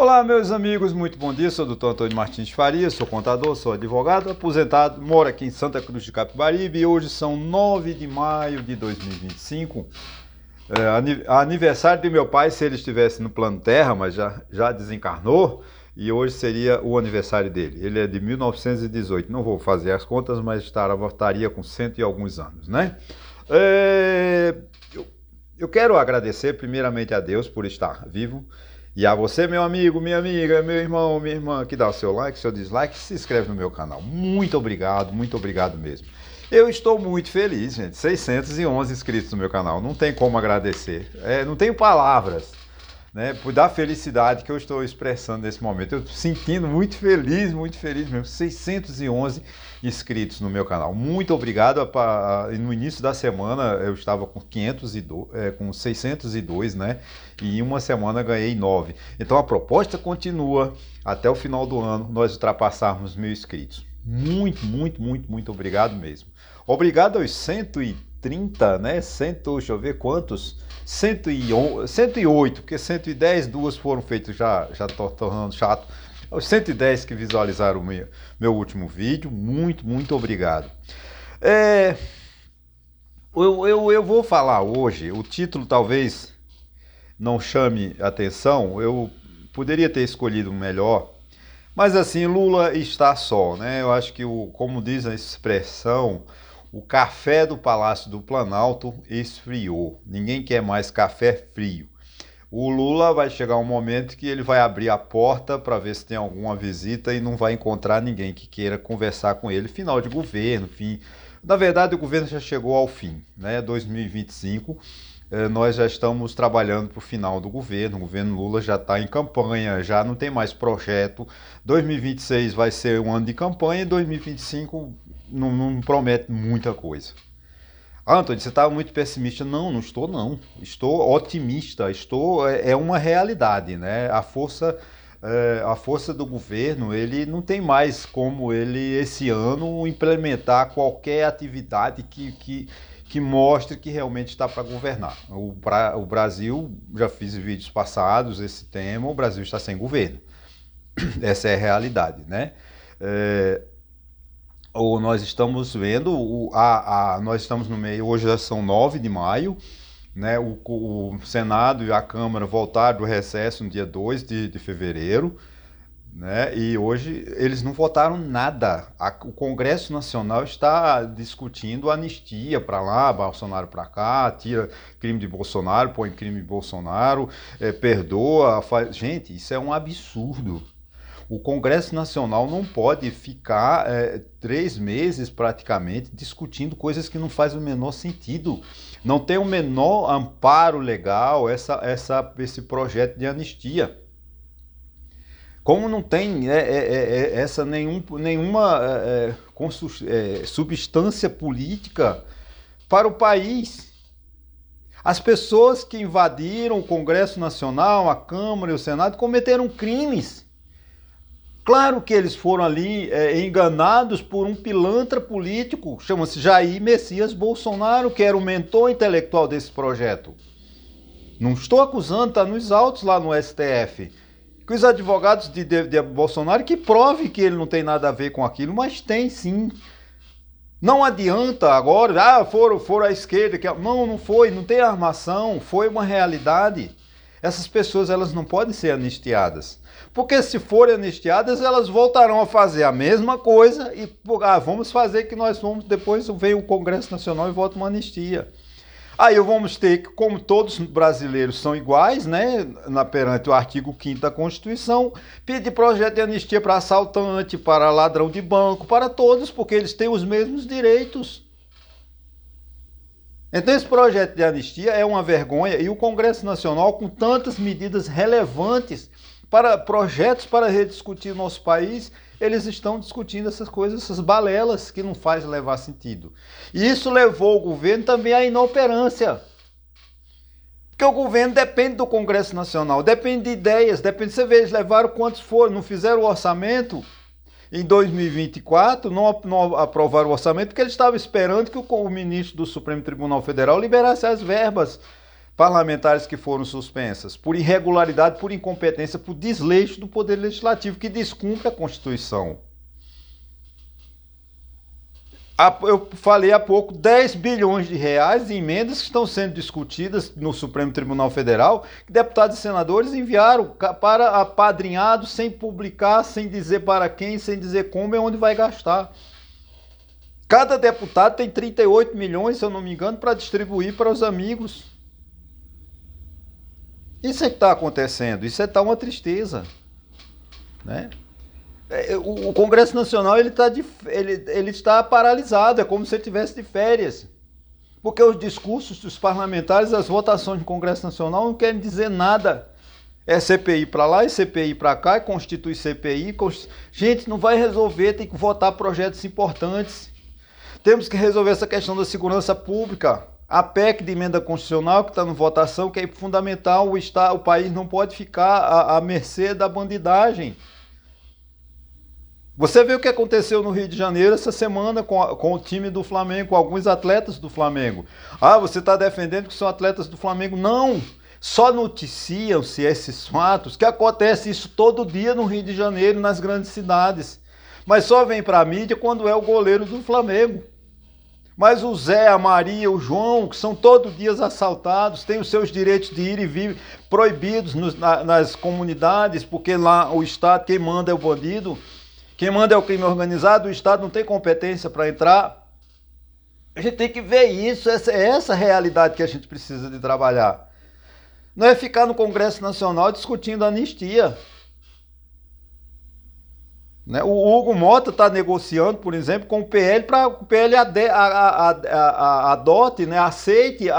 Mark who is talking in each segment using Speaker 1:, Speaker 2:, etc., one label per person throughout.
Speaker 1: Olá, meus amigos, muito bom dia. Sou o Dr. Antônio Martins de Faria, sou contador, sou advogado, aposentado, moro aqui em Santa Cruz de Capibaribe e hoje são 9 de maio de 2025. Aniversário de meu pai, se ele estivesse no plano Terra, mas já desencarnou, e hoje seria o aniversário dele. Ele é de 1918, não vou fazer as contas, mas estaria com cento e alguns anos, né? Eu quero agradecer primeiramente a Deus por estar vivo. E a você, meu amigo, minha amiga, meu irmão, minha irmã, que dá o seu like, seu dislike, se inscreve no meu canal. Muito obrigado mesmo. Eu estou muito feliz, gente. 611 inscritos no meu canal. Não tem como agradecer. Não tenho palavras, né, por dar felicidade que eu estou expressando nesse momento. Eu estou sentindo muito feliz mesmo. 611 inscritos no meu canal. Muito obrigado. No início da semana eu estava com 602, né? E em uma semana ganhei 9. Então a proposta continua até o final do ano nós ultrapassarmos 1.000 inscritos. Muito obrigado mesmo. Obrigado aos 130, né? Deixa eu ver quantos. 108, porque 110, duas foram feitas, já estou tornando chato. Os 110 que visualizaram o meu último vídeo, muito obrigado. Eu vou falar hoje, o título talvez não chame atenção, eu poderia ter escolhido melhor, mas assim, Lula está só, né? Eu acho que, como diz a expressão, o café do Palácio do Planalto esfriou. Ninguém quer mais café frio. O Lula vai chegar um momento que ele vai abrir a porta para ver se tem alguma visita e não vai encontrar ninguém que queira conversar com ele. Final de governo, fim. Na verdade, o governo já chegou ao fim, né? 2025, nós já estamos trabalhando para o final do governo. O governo Lula já está em campanha, já não tem mais projeto. 2026 vai ser um ano de campanha e 2025 não promete muita coisa. Antônio, você está muito pessimista. Não estou não. Estou otimista. É uma realidade, né? A força do governo, ele não tem mais como ele, esse ano, implementar qualquer atividade que mostre que realmente está para governar. O Brasil, já fiz vídeos passados esse tema, o Brasil está sem governo. Essa é a realidade, né? Ou nós estamos vendo, nós estamos no meio, hoje já são 9 de maio, né? O Senado e a Câmara voltaram do recesso no dia 2 de fevereiro, né? E hoje eles não votaram nada. O Congresso Nacional está discutindo anistia para lá, Bolsonaro para cá, tira crime de Bolsonaro, põe crime de Bolsonaro, perdoa. Gente, isso é um absurdo. O Congresso Nacional não pode ficar 3 meses praticamente discutindo coisas que não fazem o menor sentido. Não tem o menor amparo legal esse projeto de anistia. Como não tem nenhuma substância política para o país. As pessoas que invadiram o Congresso Nacional, a Câmara e o Senado cometeram crimes. Claro que eles foram ali enganados por um pilantra político, chama-se Jair Messias Bolsonaro, que era o mentor intelectual desse projeto. Não estou acusando, está nos autos lá no STF. Que os advogados de Bolsonaro que provem que ele não tem nada a ver com aquilo, mas tem sim. Não adianta agora, foram à esquerda. Não foi, não tem armação, foi uma realidade. Essas pessoas, elas não podem ser anistiadas. Porque se forem anistiadas, elas voltarão a fazer a mesma coisa e vamos fazer que nós vamos, depois vem o Congresso Nacional e vota uma anistia. Aí vamos ter que, como todos os brasileiros são iguais, né, perante o artigo 5º da Constituição, pedir projeto de anistia para assaltante, para ladrão de banco, para todos, porque eles têm os mesmos direitos. Então esse projeto de anistia é uma vergonha e o Congresso Nacional, com tantas medidas relevantes para projetos para rediscutir o nosso país, eles estão discutindo essas coisas, essas balelas que não faz levar sentido. E isso levou o governo também à inoperância. Porque o governo depende do Congresso Nacional, depende de ideias, depende, você vê, eles levaram quantos foram, não fizeram o orçamento em 2024, não aprovaram o orçamento, porque eles estavam esperando que o ministro do Supremo Tribunal Federal liberasse as verbas parlamentares que foram suspensas? Por irregularidade, por incompetência, por desleixo do Poder Legislativo, que descumpre a Constituição. Eu falei há pouco, 10 bilhões de reais em emendas que estão sendo discutidas no Supremo Tribunal Federal, que deputados e senadores enviaram para apadrinhados, sem publicar, sem dizer para quem, sem dizer como e onde vai gastar. Cada deputado tem 38 milhões, se eu não me engano, para distribuir para os amigos. Isso é que está acontecendo, isso é uma tristeza, né? O Congresso Nacional ele está paralisado, é como se ele estivesse de férias. Porque os discursos dos parlamentares, as votações do Congresso Nacional não querem dizer nada. É CPI para lá, é CPI para cá, é constitui CPI. Gente, não vai resolver, tem que votar projetos importantes. Temos que resolver essa questão da segurança pública. A PEC de emenda constitucional que está em votação, que é fundamental, o país não pode ficar à mercê da bandidagem. Você vê o que aconteceu no Rio de Janeiro essa semana com o time do Flamengo, com alguns atletas do Flamengo. Ah, você está defendendo que são atletas do Flamengo? Não! Só noticiam-se esses fatos, que acontece isso todo dia no Rio de Janeiro, nas grandes cidades. Mas só vem para a mídia quando é o goleiro do Flamengo. Mas o Zé, a Maria, o João, que são todo dia assaltados, têm os seus direitos de ir e vir proibidos nas comunidades, porque lá o Estado, quem manda é o bandido. Quem manda é o crime organizado, o Estado não tem competência para entrar. A gente tem que ver isso, essa realidade que a gente precisa de trabalhar. Não é ficar no Congresso Nacional discutindo anistia. Né? O Hugo Mota está negociando, por exemplo, com o PL para o PL adote, né, aceite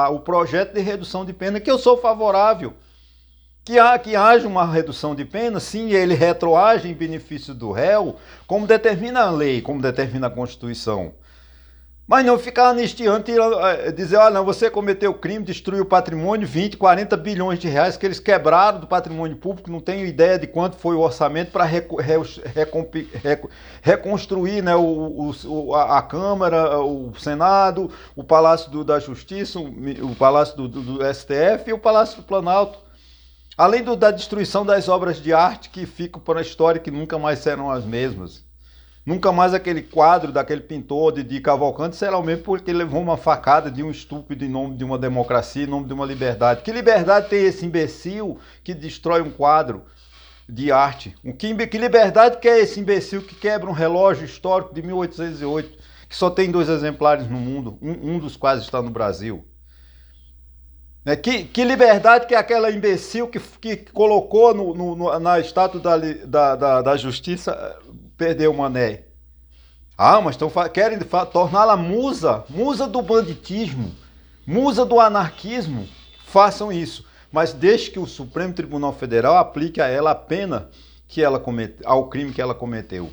Speaker 1: o projeto de redução de pena, que eu sou favorável. Que haja uma redução de pena, sim, ele retroage em benefício do réu, como determina a lei, como determina a Constituição. Mas não ficar anistiando, dizer, olha, não, você cometeu crime, destruiu o patrimônio, 20, 40 bilhões de reais que eles quebraram do patrimônio público, não tenho ideia de quanto foi o orçamento para reconstruir, né, a Câmara, o Senado, o Palácio da Justiça, o Palácio do STF e o Palácio do Planalto. Além da destruição das obras de arte que ficam para a história que nunca mais serão as mesmas. Nunca mais aquele quadro daquele pintor de Cavalcante será o mesmo porque ele levou uma facada de um estúpido em nome de uma democracia, em nome de uma liberdade. Que liberdade tem esse imbecil que destrói um quadro de arte? Que liberdade que é esse imbecil que quebra um relógio histórico de 1808, que só tem 2 exemplares no mundo, um dos quais está no Brasil? Que liberdade que aquela imbecil que colocou na estátua da justiça perdeu o mané. Ah, mas querem torná-la musa do banditismo, musa do anarquismo. Façam isso, mas deixe que o Supremo Tribunal Federal aplique a ela a pena que ela ao crime que ela cometeu.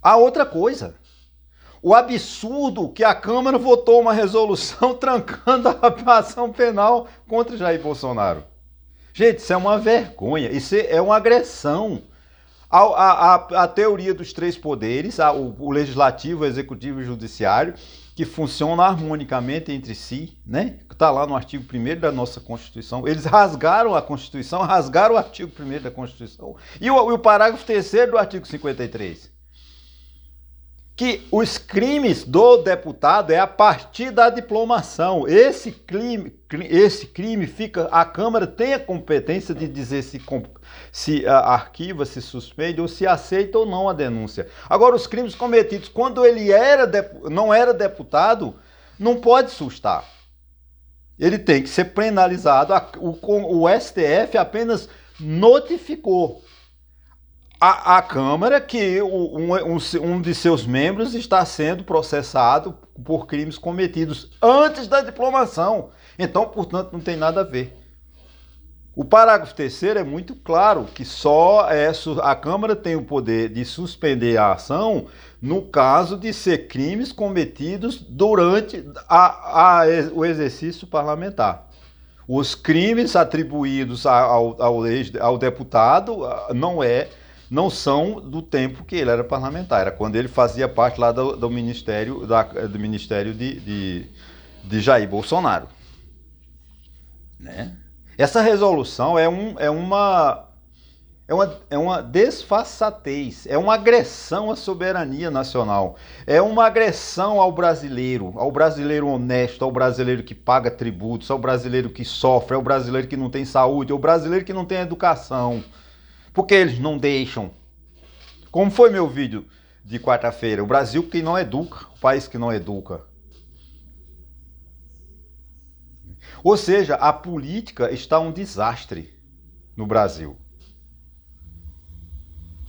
Speaker 1: Há outra coisa. O absurdo que a Câmara votou uma resolução trancando a ação penal contra Jair Bolsonaro. Gente, isso é uma vergonha, isso é uma agressão à teoria dos 3 poderes, o legislativo, o executivo e o judiciário, que funcionam harmonicamente entre si, né? Está lá no artigo 1º da nossa Constituição. Eles rasgaram a Constituição, rasgaram o artigo 1º da Constituição e o parágrafo 3º do artigo 53. Que os crimes do deputado é a partir da diplomação. Esse crime fica... A Câmara tem a competência de dizer se arquiva, se suspende ou se aceita ou não a denúncia. Agora, os crimes cometidos quando ele não era deputado, não pode sustar. Ele tem que ser penalizado. O STF apenas notificou a Câmara que um de seus membros está sendo processado por crimes cometidos antes da diplomação. Então, portanto, não tem nada a ver. O parágrafo 3º é muito claro que só a Câmara tem o poder de suspender a ação no caso de ser crimes cometidos durante o exercício parlamentar. Os crimes atribuídos ao deputado não são do tempo que ele era parlamentar, era quando ele fazia parte lá do ministério, do ministério de Jair Bolsonaro. Né? Essa resolução é uma desfaçatez, é uma agressão à soberania nacional, é uma agressão ao brasileiro honesto, ao brasileiro que paga tributos, ao brasileiro que sofre, ao brasileiro que não tem saúde, ao brasileiro que não tem educação, porque eles não deixam. Como foi meu vídeo de quarta-feira, o Brasil que não educa, o país que não educa. Ou seja, a política está um desastre no Brasil.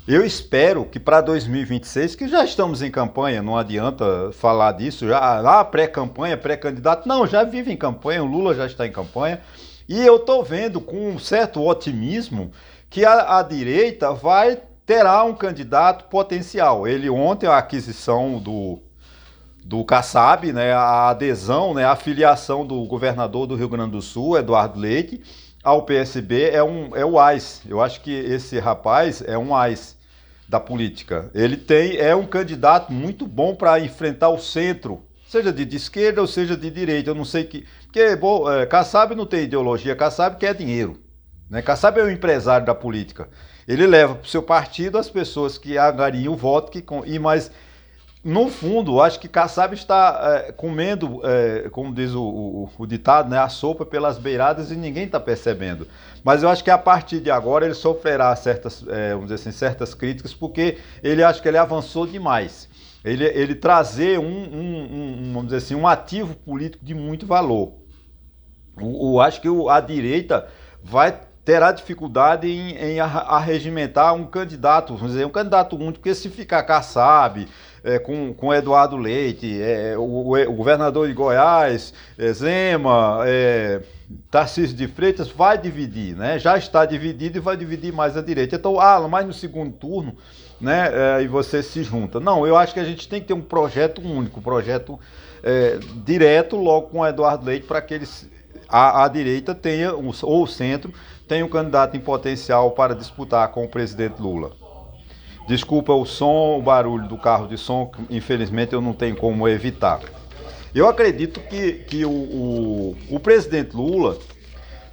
Speaker 1: Eu espero que para 2026, que já estamos em campanha, não adianta falar disso, já pré-campanha, pré-candidato, não, já vive em campanha, o Lula já está em campanha, e eu estou vendo com um certo otimismo que a direita terá um candidato potencial. Ele ontem, a aquisição do Kassab, né, a adesão, né, a filiação do governador do Rio Grande do Sul, Eduardo Leite, ao PSB é o AIS. Eu acho que esse rapaz é um AIS da política. Ele é um candidato muito bom para enfrentar o centro, seja de esquerda ou seja de direita. Eu não sei que... Porque Kassab não tem ideologia, Kassab quer dinheiro. Né? Kassab é um empresário da política. Ele leva para o seu partido as pessoas que angariam o voto, mas... No fundo, acho que Kassab está comendo, como diz o ditado, né, a sopa pelas beiradas e ninguém está percebendo. Mas eu acho que a partir de agora ele sofrerá vamos dizer assim, certas críticas, porque ele acha que ele avançou demais. Ele trazer vamos dizer assim, um ativo político de muito valor. Acho que a direita terá dificuldade em arregimentar um candidato, vamos dizer, um candidato único, porque se ficar Kassab, com Eduardo Leite, o governador de Goiás, Zema, Tarcísio de Freitas, vai dividir, né? Já está dividido e vai dividir mais a direita. Então, mas no segundo turno, né, e você se junta. Não, eu acho que a gente tem que ter um projeto único, um projeto direto logo com o Eduardo Leite, para que a direita tenha, ou o centro, tenha um candidato em potencial para disputar com o presidente Lula. Desculpa o som, o barulho do carro de som, que infelizmente eu não tenho como evitar. Eu acredito que o presidente Lula,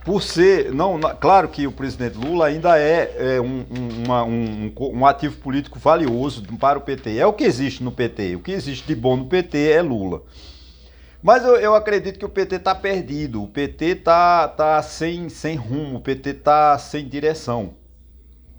Speaker 1: por ser... claro que o presidente Lula ainda é um ativo político valioso para o PT. É o que existe no PT. O que existe de bom no PT é Lula. Mas eu acredito que o PT está perdido. O PT tá sem rumo. O PT está sem direção.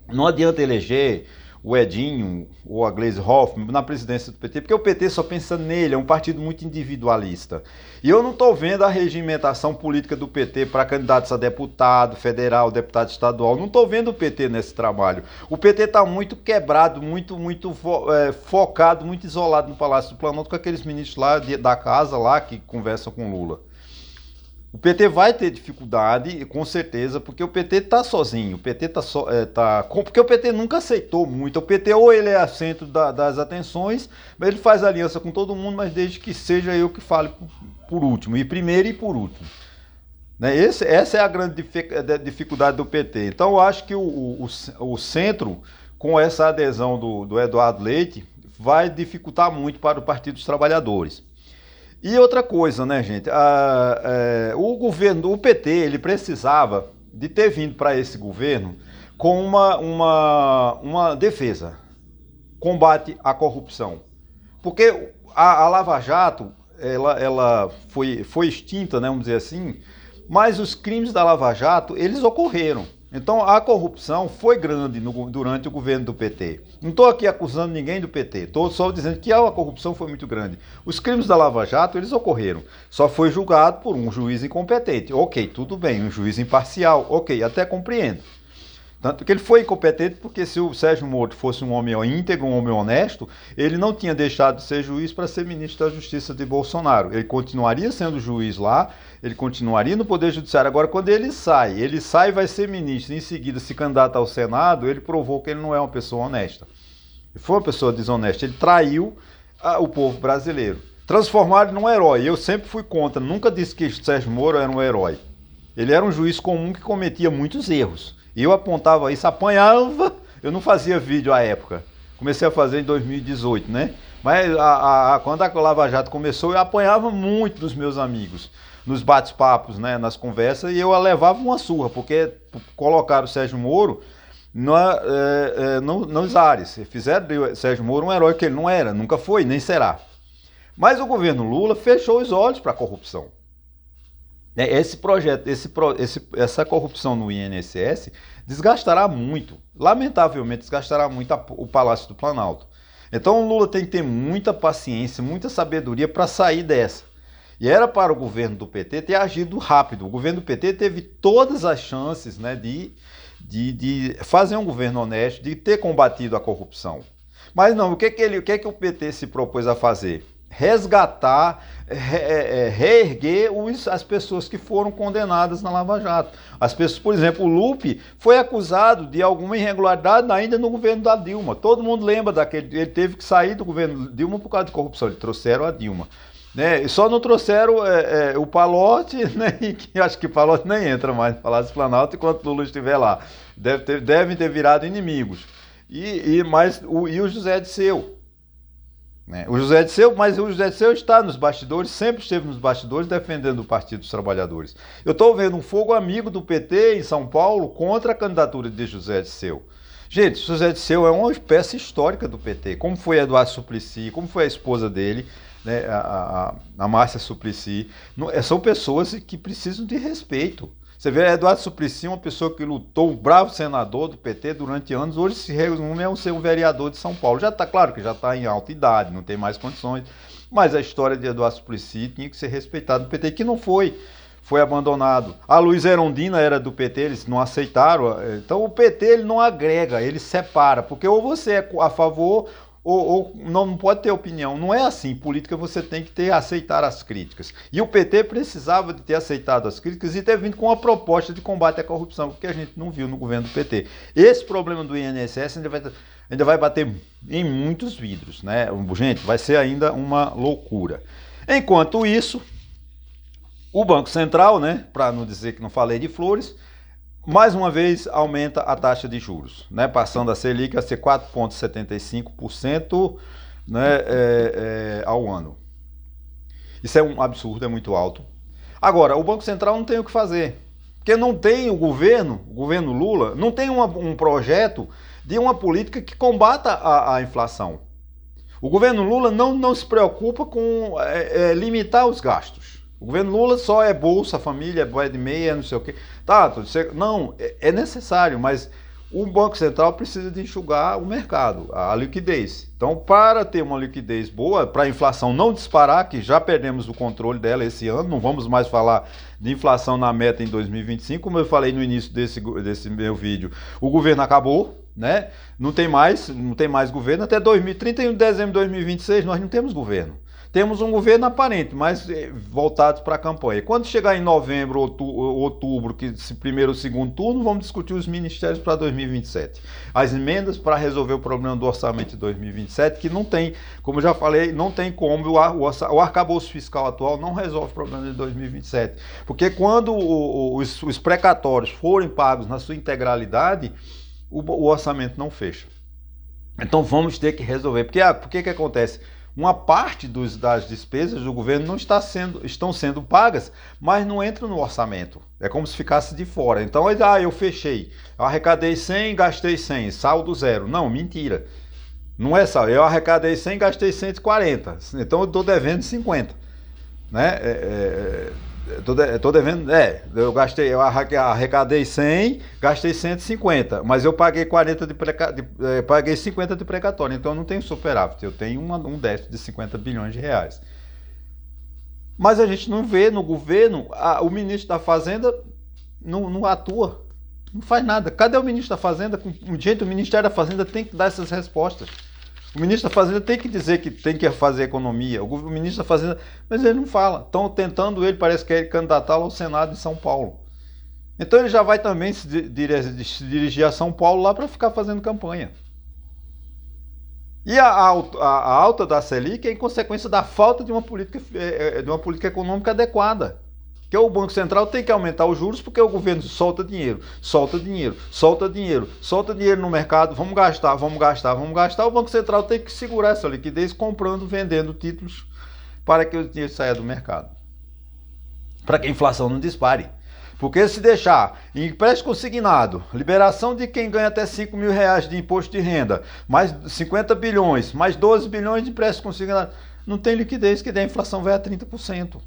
Speaker 1: Não adianta eleger o Edinho ou a Gleisi Hoffmann na presidência do PT, porque o PT só pensa nele, é um partido muito individualista. E eu não estou vendo a regimentação política do PT para candidatos a deputado federal, deputado estadual. Não estou vendo o PT nesse trabalho. O PT está muito quebrado, muito focado, muito isolado no Palácio do Planalto, com aqueles ministros lá da casa lá que conversam com Lula. O PT vai ter dificuldade, com certeza, porque o PT está sozinho. O PT porque o PT nunca aceitou muito. O PT ou ele é centro das atenções, ele faz aliança com todo mundo, mas desde que seja eu que fale por último, e primeiro e por último. Né? Essa é a grande dificuldade do PT. Então eu acho que o centro, com essa adesão do Eduardo Leite, vai dificultar muito para o Partido dos Trabalhadores. E outra coisa, né, gente? O PT, ele precisava de ter vindo para esse governo com uma defesa, combate à corrupção. Porque a Lava Jato, ela foi extinta, né, vamos dizer assim, mas os crimes da Lava Jato, eles ocorreram. Então a corrupção foi grande durante o governo do PT. Não estou aqui acusando ninguém do PT, estou só dizendo que a corrupção foi muito grande. Os crimes da Lava Jato, eles ocorreram. Só foi julgado por um juiz incompetente. Ok, tudo bem, um juiz imparcial, ok, até compreendo. Tanto que ele foi incompetente porque se o Sérgio Moro fosse um homem íntegro, um homem honesto, ele não tinha deixado de ser juiz para ser ministro da Justiça de Bolsonaro. Ele continuaria sendo juiz lá, ele continuaria no Poder Judiciário. Agora, quando ele sai e vai ser ministro, e em seguida se candidata ao Senado, ele provou que ele não é uma pessoa honesta. Ele foi uma pessoa desonesta, ele traiu o povo brasileiro. Transformaram ele num herói. Eu sempre fui contra, nunca disse que Sérgio Moro era um herói. Ele era um juiz comum que cometia muitos erros. Eu apontava isso, apanhava Eu não fazia vídeo à época. Comecei a fazer em 2018, né? Mas quando a Lava Jato começou, eu apanhava muito dos meus amigos nos bate-papos, né, nas conversas, e eu levava uma surra, porque colocaram o Sérgio Moro nos ares. Fizeram do Sérgio Moro um herói que ele não era, nunca foi, nem será. Mas o governo Lula fechou os olhos para a corrupção. Esse projeto, essa corrupção no INSS desgastará muito, lamentavelmente desgastará muito o Palácio do Planalto. Então o Lula tem que ter muita paciência, muita sabedoria para sair dessa. E era para o governo do PT ter agido rápido. O governo do PT teve todas as chances, né, de fazer um governo honesto, de ter combatido a corrupção. Mas não, o que o PT se propôs a fazer? Resgatar, reerguer as pessoas que foram condenadas na Lava Jato. As pessoas, por exemplo, o Lupe foi acusado de alguma irregularidade ainda no governo da Dilma. Todo mundo lembra daquele, ele teve que sair do governo da Dilma por causa de corrupção, eles trouxeram a Dilma. Né? Só não trouxeram o Pallotti, né? E acho que o Pallotti nem entra mais no Palácio do Planalto enquanto o Lula estiver lá. Devem ter virado inimigos. E o José Dirceu. Né? O José Dirceu está nos bastidores, sempre esteve nos bastidores defendendo o Partido dos Trabalhadores. Eu estou vendo um fogo amigo do PT em São Paulo contra a candidatura de José Dirceu. Gente, José Dirceu é uma peça histórica do PT, como foi Eduardo Suplicy, como foi a esposa dele, né, a Márcia Suplicy. São pessoas que precisam de respeito. Você vê, Eduardo Suplicy, uma pessoa que lutou, um bravo senador do PT durante anos, hoje se resume a ser um vereador de São Paulo. Já está claro que já está em alta idade, não tem mais condições, mas a história de Eduardo Suplicy tinha que ser respeitada no PT, que não foi abandonado. A Luiz Erundina era do PT, eles não aceitaram. Então o PT ele não agrega, ele separa, porque ou você é a favor ou não pode ter opinião. Não é assim. Política você tem que aceitar as críticas. E o PT precisava de ter aceitado as críticas e ter vindo com uma proposta de combate à corrupção, que a gente não viu no governo do PT. Esse problema do INSS ainda vai bater em muitos vidros, né? Gente, vai ser ainda uma loucura. Enquanto isso, o Banco Central, né, para não dizer que não falei de flores, mais uma vez aumenta a taxa de juros, né, passando a Selic a ser 4,75%, né, ao ano. Isso é um absurdo, é muito alto. Agora, o Banco Central não tem o que fazer, porque não tem o governo Lula, não tem um projeto de uma política que combata a inflação. O governo Lula não se preocupa com limitar os gastos. O governo Lula só é Bolsa Família, é de meia, não sei o quê. Tá, não, é necessário, mas o Banco Central precisa de enxugar o mercado, a liquidez. Então, para ter uma liquidez boa, para a inflação não disparar, que já perdemos o controle dela esse ano, não vamos mais falar de inflação na meta em 2025, como eu falei no início desse meu vídeo, o governo acabou, né? Não tem mais governo, até 31 de dezembro de 2026 nós não temos governo. Temos um governo aparente, mas voltados para a campanha. Quando chegar em novembro, outubro, que se primeiro ou segundo turno, vamos discutir os ministérios para 2027. As emendas para resolver o problema do orçamento de 2027, que não tem, como eu já falei, não tem como, o arcabouço fiscal atual não resolve o problema de 2027. Porque quando os precatórios forem pagos na sua integralidade, o orçamento não fecha. Então vamos ter que resolver. Porque que acontece? Uma parte das despesas do governo não estão sendo pagas, mas não entram no orçamento. É como se ficasse de fora. Então, eu fechei, eu arrecadei 100, gastei 100, saldo zero. Não, mentira. Não é saldo. Eu arrecadei 100, gastei 140. Então, eu estou devendo 50. Né? Estou devendo, eu arrecadei 100, gastei 150, mas eu paguei 40 paguei 50 de precatório, então eu não tenho superávit, eu tenho um déficit de 50 bilhões de reais. Mas a gente não vê no governo, o ministro da Fazenda não atua, não faz nada. Cadê o ministro da Fazenda? Gente, o Ministério da Fazenda tem que dar essas respostas. O ministro da Fazenda tem que dizer que tem que fazer economia. O ministro da Fazenda, mas ele não fala. Estão tentando parece que é candidatá-lo ao Senado de São Paulo. Então ele já vai também se dirigir a São Paulo lá para ficar fazendo campanha. E a alta da Selic é em consequência da falta de uma política econômica adequada. Que o Banco Central tem que aumentar os juros porque o governo solta dinheiro, solta dinheiro, solta dinheiro, solta dinheiro no mercado, vamos gastar, vamos gastar, vamos gastar. O Banco Central tem que segurar essa liquidez comprando, vendendo títulos para que o dinheiro saia do mercado. Para que a inflação não dispare. Porque se deixar em empréstimo consignado, liberação de quem ganha até 5 mil reais de imposto de renda, mais 50 bilhões, mais 12 bilhões de empréstimo consignado, não tem liquidez, que daí a inflação vai a 30%.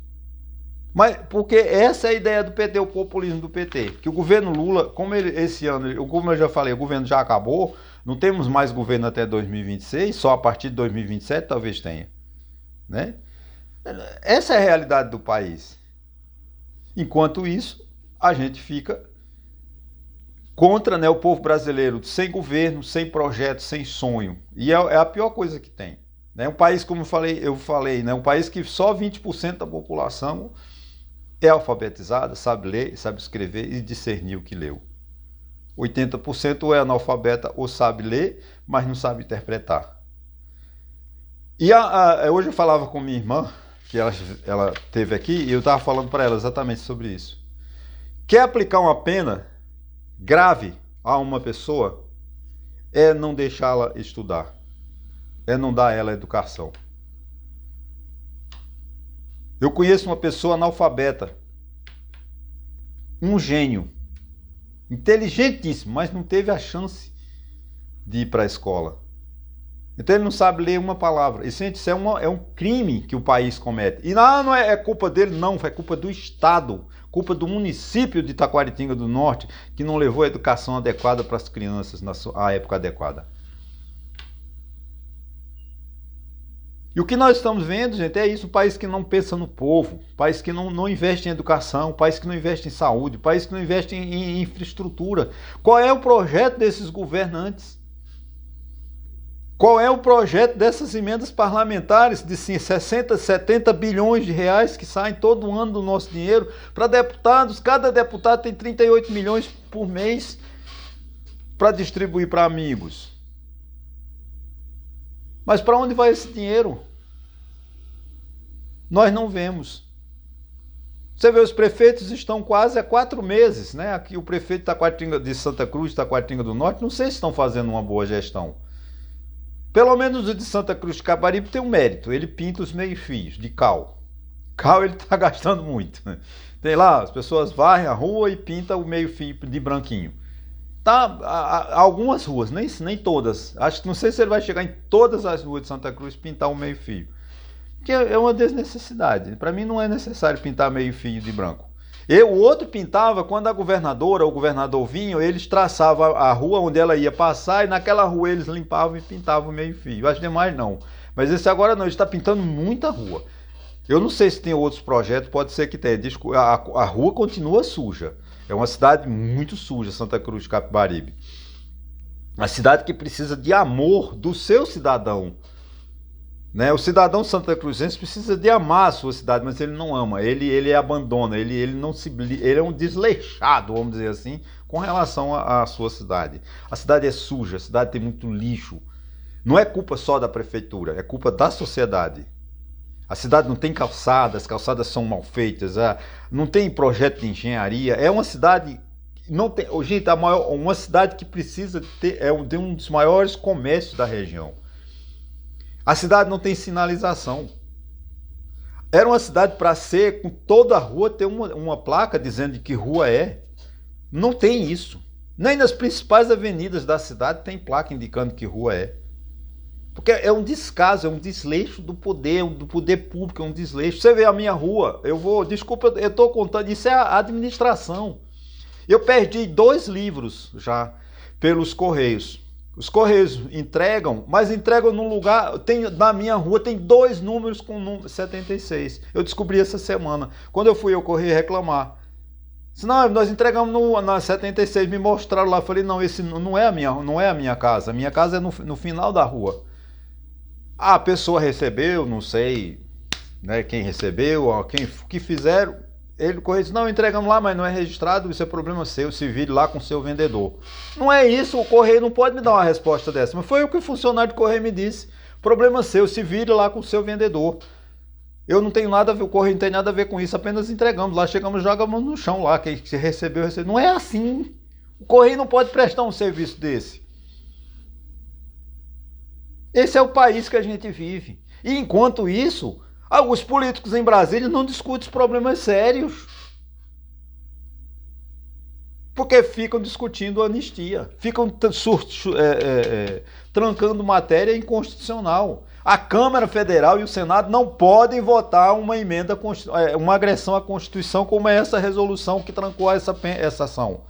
Speaker 1: Mas porque essa é a ideia do PT, o populismo do PT, que o governo Lula, como esse ano, como eu já falei, o governo já acabou, não temos mais governo até 2026, só a partir de 2027 talvez tenha, né? Essa é a realidade do país. Enquanto isso, a gente fica contra, né, o povo brasileiro, sem governo, sem projeto, sem sonho. E é a pior coisa que tem. Né? Um país, como eu falei, né, um país que só 20% da população é alfabetizada, sabe ler, sabe escrever e discernir o que leu. 80% ou é analfabeta ou sabe ler, mas não sabe interpretar. E hoje eu falava com minha irmã, que ela teve aqui, e eu estava falando para ela exatamente sobre isso. Quer aplicar uma pena grave a uma pessoa é não deixá-la estudar, é não dar a ela educação. Eu conheço uma pessoa analfabeta, um gênio, inteligentíssimo, mas não teve a chance de ir para a escola. Então ele não sabe ler uma palavra. Isso é um crime que o país comete. E não é culpa dele, não, é culpa do Estado, culpa do município de Taquaritinga do Norte, que não levou a educação adequada para as crianças na época adequada. E o que nós estamos vendo, gente, é isso, um país que não pensa no povo, um país que não investe em educação, um país que não investe em saúde, um país que não investe em infraestrutura. Qual é o projeto desses governantes? Qual é o projeto dessas emendas parlamentares de 60, 70 bilhões de reais que saem todo ano do nosso dinheiro para deputados? Cada deputado tem 38 milhões por mês para distribuir para amigos. Mas para onde vai esse dinheiro? Nós não vemos. Você vê, os prefeitos estão quase há 4 meses, né? Aqui o prefeito de Santa Cruz, Taquaritinga do Norte, não sei se estão fazendo uma boa gestão. Pelo menos o de Santa Cruz de Capibaribe tem um mérito, ele pinta os meio-fios de cal. Cal ele está gastando muito. Tem lá, as pessoas varrem a rua e pintam o meio-fio de branquinho. Tá, algumas ruas, nem todas. Não sei se ele vai chegar em todas as ruas de Santa Cruz e pintar o meio-fio. Porque é uma desnecessidade. Para mim não é necessário pintar meio-fio de branco. O outro pintava quando a governadora ou o governador vinham, eles traçavam a rua onde ela ia passar e naquela rua eles limpavam e pintavam o meio-fio. As demais não. Mas esse agora não, ele está pintando muita rua. Eu não sei se tem outros projetos, pode ser que tenha. A rua continua suja. É uma cidade muito suja, Santa Cruz de Capibaribe. Uma cidade que precisa de amor do seu cidadão. Né? O cidadão santacruzense precisa de amar a sua cidade, mas ele não ama, ele abandona, ele é um desleixado, vamos dizer assim, com relação à sua cidade. A cidade é suja, a cidade tem muito lixo. Não é culpa só da prefeitura, é culpa da sociedade. A cidade não tem calçadas, as calçadas são mal feitas, não tem projeto de engenharia, é uma cidade... Não tem, gente, uma cidade que precisa ter, de um dos maiores comércios da região. A cidade não tem sinalização. Era uma cidade para ser, com toda a rua, ter uma placa dizendo de que rua é. Não tem isso. Nem nas principais avenidas da cidade tem placa indicando que rua é. Porque é um descaso, é um desleixo do poder público, é um desleixo. Você vê a minha rua, desculpa, eu estou contando, isso é a administração. Eu perdi 2 livros já pelos Correios. Os Correios entregam, mas entregam num lugar, na minha rua tem 2 números com o número 76. Eu descobri essa semana, quando eu fui ao Correio reclamar. Não, nós entregamos na 76, me mostraram lá, falei, não, esse não é a minha casa, a minha casa é no final da rua. A pessoa recebeu, não sei, né, quem recebeu, o que fizeram, ele correu e disse, não, entregamos lá, mas não é registrado, isso é problema seu, se vire lá com o seu vendedor. Não é isso, o Correio não pode me dar uma resposta dessa, mas foi o que o funcionário do Correio me disse, problema seu, se vire lá com o seu vendedor. Eu não tenho nada a ver, o Correio não tem nada a ver com isso, apenas entregamos lá, chegamos e jogamos no chão lá, quem recebeu. Não é assim. O Correio não pode prestar um serviço desse. Esse é o país que a gente vive. E enquanto isso, os políticos em Brasília não discutem os problemas sérios. Porque ficam discutindo anistia, ficam trancando matéria inconstitucional. A Câmara Federal e o Senado não podem votar uma emenda, uma agressão à Constituição como é essa resolução que trancou essa ação.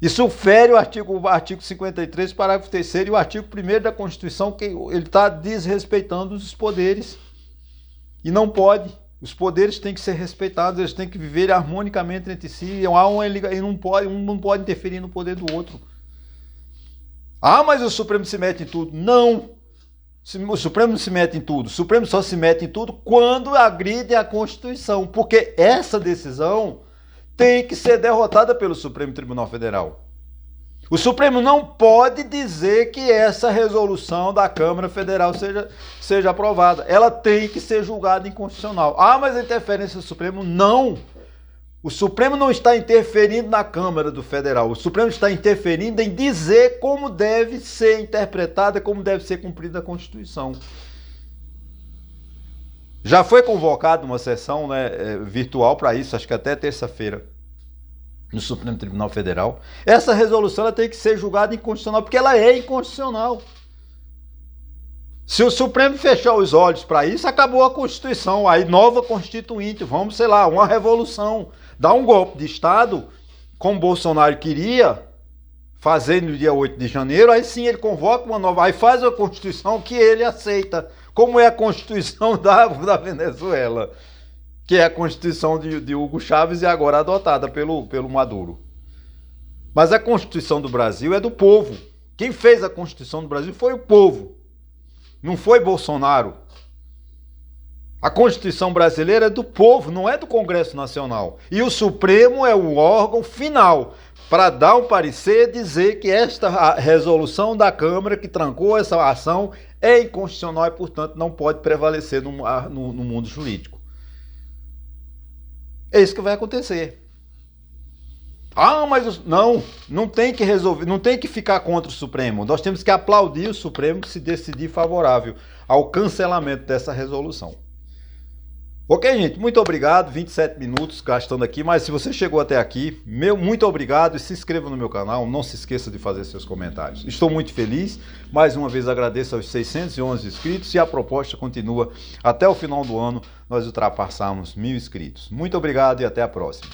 Speaker 1: Isso fere o artigo 53, parágrafo 3º e o artigo 1º da Constituição, que ele está desrespeitando os poderes. E não pode. Os poderes têm que ser respeitados, eles têm que viver harmonicamente entre si. Um não pode interferir no poder do outro. Ah, mas o Supremo se mete em tudo. Não! O Supremo não se mete em tudo. O Supremo só se mete em tudo quando agride a Constituição. Porque essa decisão tem que ser derrotada pelo Supremo Tribunal Federal. O Supremo não pode dizer que essa resolução da Câmara Federal seja aprovada. Ela tem que ser julgada inconstitucional. Ah, mas a interferência do Supremo? Não. O Supremo não está interferindo na Câmara do Federal. O Supremo está interferindo em dizer como deve ser interpretada, como deve ser cumprida a Constituição. Já foi convocada uma sessão, virtual para isso, acho que até terça-feira, no Supremo Tribunal Federal. Essa resolução ela tem que ser julgada inconstitucional, porque ela é inconstitucional. Se o Supremo fechar os olhos para isso, acabou a Constituição. Aí nova Constituinte, vamos, sei lá, uma revolução. Dar um golpe de Estado, como Bolsonaro queria fazer no dia 8 de janeiro, aí sim ele convoca uma nova, aí faz a Constituição que ele aceita, como é a Constituição da Venezuela, que é a Constituição de Hugo Chávez e agora adotada pelo Maduro. Mas a Constituição do Brasil é do povo. Quem fez a Constituição do Brasil foi o povo, não foi Bolsonaro. A Constituição brasileira é do povo, não é do Congresso Nacional. E o Supremo é o órgão final para dar um parecer e dizer que esta resolução da Câmara que trancou essa ação é inconstitucional e, portanto, não pode prevalecer no mundo jurídico. É isso que vai acontecer. Ah, mas não tem que resolver, não tem que ficar contra o Supremo. Nós temos que aplaudir o Supremo se decidir favorável ao cancelamento dessa resolução. Ok, gente, muito obrigado, 27 minutos gastando aqui, mas se você chegou até aqui, muito obrigado e se inscreva no meu canal, não se esqueça de fazer seus comentários. Estou muito feliz, mais uma vez agradeço aos 611 inscritos e a proposta continua até o final do ano nós ultrapassarmos 1000 inscritos. Muito obrigado e até a próxima.